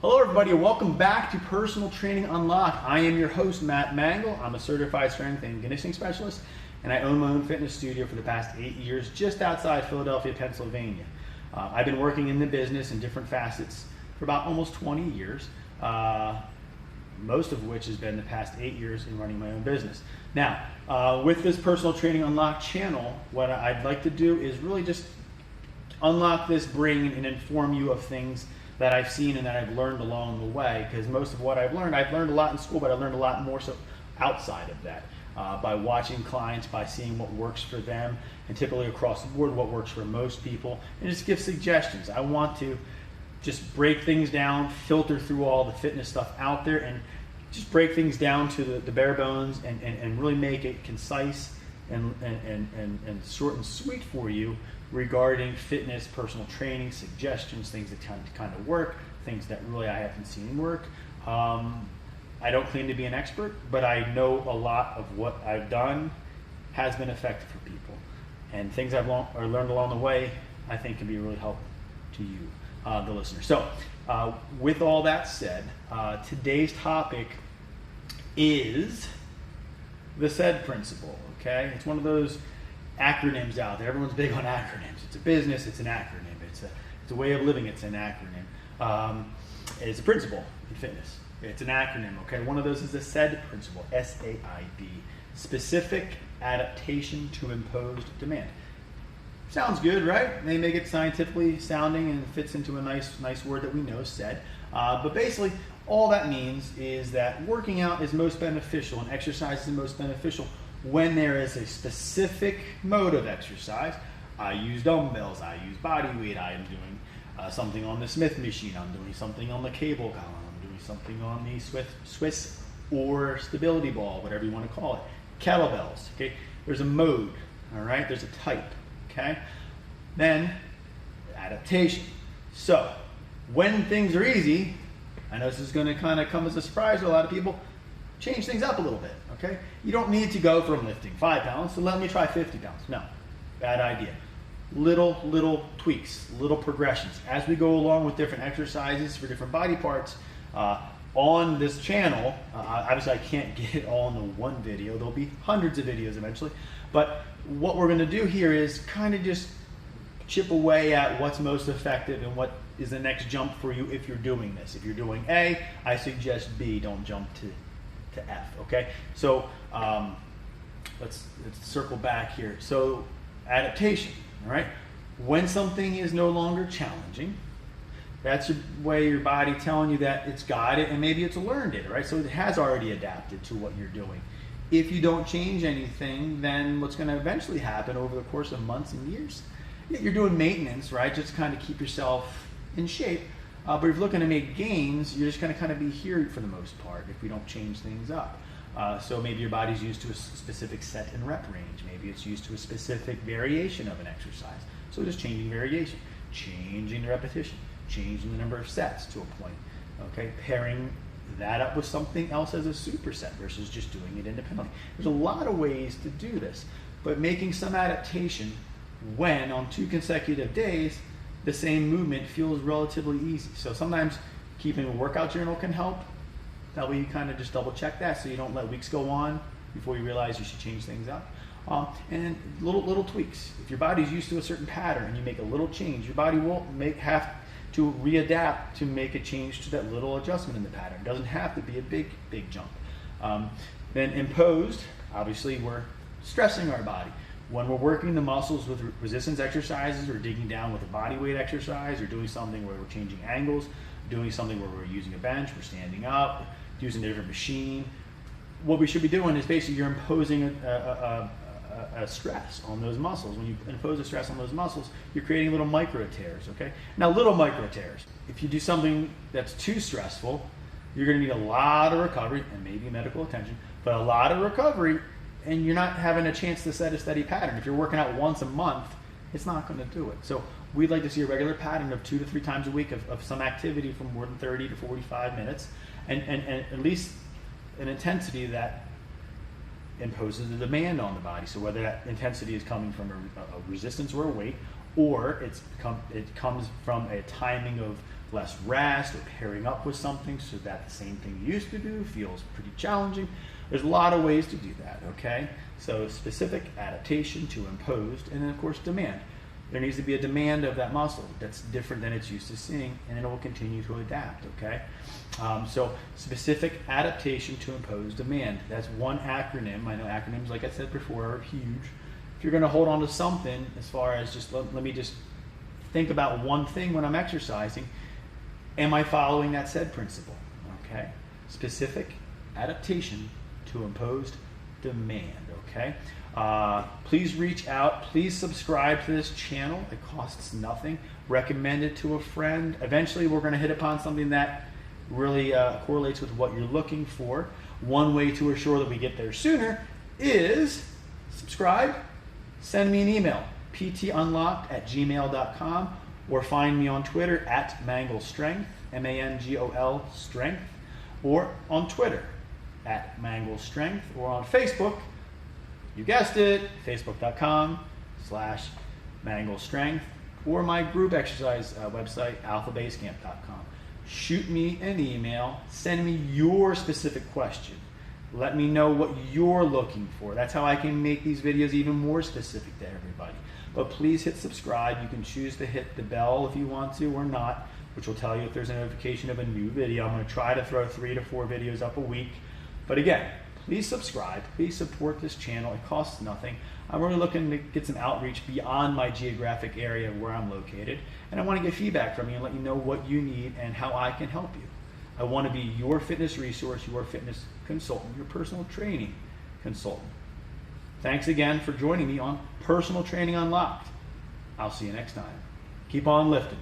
Hello everybody and welcome back to Personal Training Unlocked. I am your host, Matt Mangle. I'm a certified strength and conditioning specialist and I own my own fitness studio for the past 8 years just outside Philadelphia, Pennsylvania. I've been working in the business in different facets for about almost 20 years, most of which has been the past 8 years in running my own business. Now, with this Personal Training Unlocked channel, what I'd like to do is really just unlock this brain and inform you of things that I've seen and that I've learned along the way, because most of what I've learned a lot in school, but I learned a lot more so outside of that, by watching clients, by seeing what works for them, and typically across the board what works for most people, and just give suggestions. I want to just break things down, filter through all the fitness stuff out there, and just break things down to the bare bones and really make it concise and short and sweet for you regarding fitness, personal training, suggestions, things that kind of work, things that really I haven't seen work. I don't claim to be an expert, but I know a lot of what I've done has been effective for people. And things I've learned along the way, I think can be really helpful to you, the listener. So, with all that said, today's topic is the S.A.I.D principle, okay? It's one of those acronyms out there. Everyone's big on acronyms. It's a business, it's an acronym. It's a way of living, it's an acronym. It's a principle in fitness. It's an acronym, okay? One of those is the S.A.I.D principle, S-A.I.D, specific adaptation to imposed demand. Sounds good, right? They make it scientifically sounding and it fits into a nice word that we know, S.A.I.D. But basically, all that means is that working out is most beneficial and exercise is most beneficial when there is a specific mode of exercise. I use dumbbells, I use body weight, I am doing something on the Smith machine, I'm doing something on the cable column, I'm doing something on the Swiss or stability ball, whatever you want to call it. Kettlebells, okay? There's a mode, all right? There's a type, okay? Then, adaptation. So, when things are easy, I know this is going to kind of come as a surprise to a lot of people, change things up a little bit, okay? You don't need to go from lifting 5 pounds to let me try 50 pounds. No, bad idea. Little tweaks, little progressions. As we go along with different exercises for different body parts on this channel, obviously I can't get it all in the one video. There'll be hundreds of videos eventually. But what we're gonna do here is kind of just chip away at what's most effective and what is the next jump for you if you're doing this. If you're doing A, I suggest B, don't jump to F, okay? So let's circle back here. So adaptation, all right? When something is no longer challenging, that's your way your body telling you that it's got it and maybe it's learned it, right? So it has already adapted to what you're doing. If you don't change anything, then what's gonna eventually happen over the course of months and years, you're doing maintenance, right? Just kind of keep yourself in shape. But if you're looking to make gains, you're just going to kind of be here for the most part if we don't change things up. So maybe your body's used to a specific set and rep range. Maybe it's used to a specific variation of an exercise. So just changing variation, changing the repetition, changing the number of sets to a point. Okay, pairing that up with something else as a superset versus just doing it independently. There's a lot of ways to do this, but making some adaptation when on 2 consecutive days the same movement feels relatively easy. So sometimes keeping a workout journal can help. That way you kind of just double check that so you don't let weeks go on before you realize you should change things up. And little tweaks. If your body's used to a certain pattern and you make a little change, your body will have to readapt to make a change to that little adjustment in the pattern. It doesn't have to be a big jump. Then imposed, obviously we're stressing our body. When we're working the muscles with resistance exercises or digging down with a body weight exercise or doing something where we're changing angles, doing something where we're using a bench, we're standing up, using a different machine, what we should be doing is basically you're imposing a stress on those muscles. When you impose a stress on those muscles, you're creating little micro tears, okay? Now little micro tears, if you do something that's too stressful, you're gonna need a lot of recovery and maybe medical attention, but a lot of recovery and you're not having a chance to set a steady pattern. If you're working out once a month, it's not going to do it. So we'd like to see a regular pattern of 2 to 3 times a week of some activity for more than 30 to 45 minutes and at least an intensity that imposes a demand on the body. So whether that intensity is coming from a resistance or a weight, or it comes from a timing of less rest or pairing up with something so that the same thing you used to do feels pretty challenging. There's a lot of ways to do that, okay? So specific, adaptation to imposed, and then of course demand. There needs to be a demand of that muscle that's different than it's used to seeing, and it will continue to adapt, okay? So specific, adaptation to imposed, demand. That's one acronym. I know acronyms, like I said before, are huge. If you're gonna hold on to something, as far as just, let me just think about one thing when I'm exercising, am I following that S.A.I.D principle, okay? Specific, adaptation to imposed, demand, okay? Please reach out. Please subscribe to this channel. It costs nothing. Recommend it to a friend. Eventually, we're going to hit upon something that really correlates with what you're looking for. One way to assure that we get there sooner is subscribe. Send me an email, ptunlocked@gmail.com, or find me on Twitter @mangostrength, MANGOL strength, or on Twitter @mangostrength, or on Facebook. You guessed it, facebook.com/mangostrength, or my group exercise website, alphabasecamp.com. Shoot me an email, send me your specific question. Let me know what you're looking for. That's how I can make these videos even more specific to everybody. But please hit subscribe. You can choose to hit the bell if you want to or not, which will tell you if there's a notification of a new video. I'm going to try to throw 3 to 4 videos up a week. But again, please subscribe. Please support this channel. It costs nothing. I'm really looking to get some outreach beyond my geographic area where I'm located. And I want to get feedback from you and let you know what you need and how I can help you. I want to be your fitness resource, your fitness consultant, your personal training consultant. Thanks again for joining me on Personal Training Unlocked. I'll see you next time. Keep on lifting.